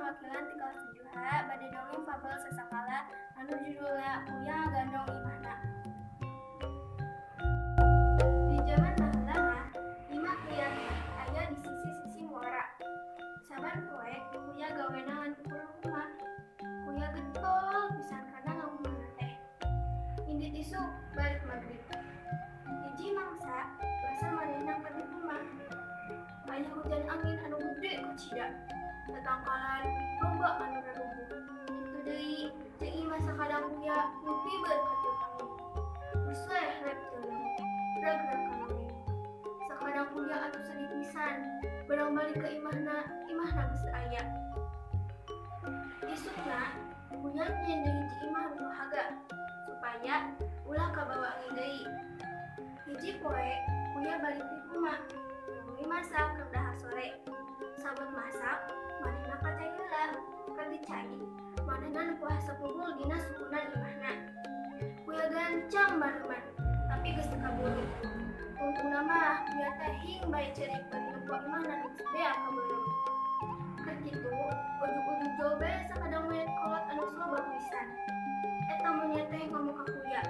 perwakilan ti kelas 7H bade dongeng fabel sasakala anu judulna Kuya Gandong Imahna. Di zaman baheula mah imah kuya aya di sisi-sisi muara. Saban poe kuya gawena ngan ukur rumah. Kuya getol pisan kana ngamunahan teh. Indit isuk balik magrib. Hiji mangsa basa manehna ka di rumah. Aya hujan angin anu gede ku cida. Tatangkalan loba anu rerumbuh. Kitu deui teh imah sakadang kuya nepi berkat kami. Bersueh rep teuleum. Rag-rag kami. Sakadang kuya atuh sedih pisan. Barang balik ke imahna geus aya. Isukna kuya nyen deui ti imah anu haga supaya ulah kabawa angin deui. Hiji poe kuya balik di rumah. Nungguin masak keur dahar sore. Sabut masak, manehna pateh heula keur dicai. Manehna nepi haseup unggul dina sukunan imahna. Kuya gancang bareman, tapi geus teu kaburu. Untungna mah kuya teh hing bae ceurik bari nempo imahna nu geus beak kabeureum. Keur kitu, ujug-ujug jol bae sakadang monyet kolot anu sloba pisan. Eta monyet teh ngomong ka kuya.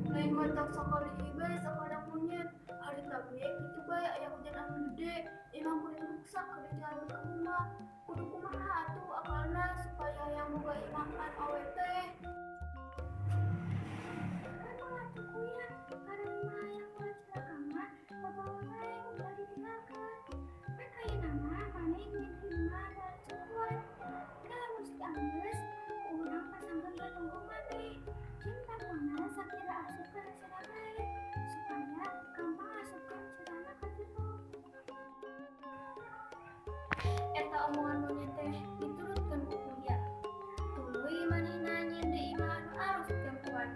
Lain mantak sakali ieu sakadang monyet. Harita ge kitu bae aya hujan anu gede. Imah kuring ruksak keur jalan ka rumah. Kudu kumaha atuh akalna supaya hayang boga imahan awe teh. Atuh kuya, kada imah hayang boga cilaka mah babawa bae ulah ditinggalkeun. Pan ayeuna mah maneh nyen imah da cukuan. Da mesti anggeus ku urang pasangkeun ka tunggu maneh. Cinta kona sakira asupkeun cenah bae supaya gampang asupkeun cenahna ka jero. Eta omongan monyet teh diturutkeun ku kuya. Tuluy manehna nyen deui imah anu alus tempuan.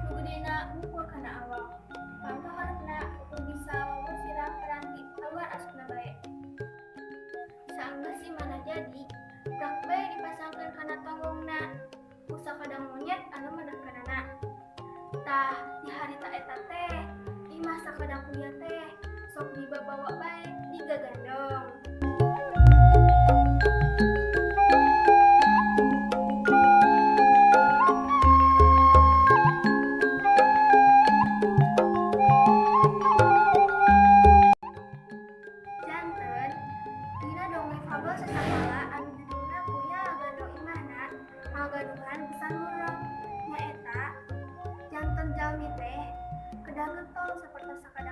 Nu gedena ngukur kana awak. Pangka hareupeuna ukur bisa wawa sirah peranti kaluar asupna bae. Saenggeus imahna jadi, prak bae dipasangkeun kana tonggongna ku sakadang monyet anu mendekeunana. Tah di harita eta teh imah sakadang kuya teh sok dibabawa bae digagandong. Janten dina dongeng fabel sasakala anu judulna Kuya Gandong Imahna ngagaduhan pesan murah. Nyaeta janten jalmi teh kedah getol sapertos sakadang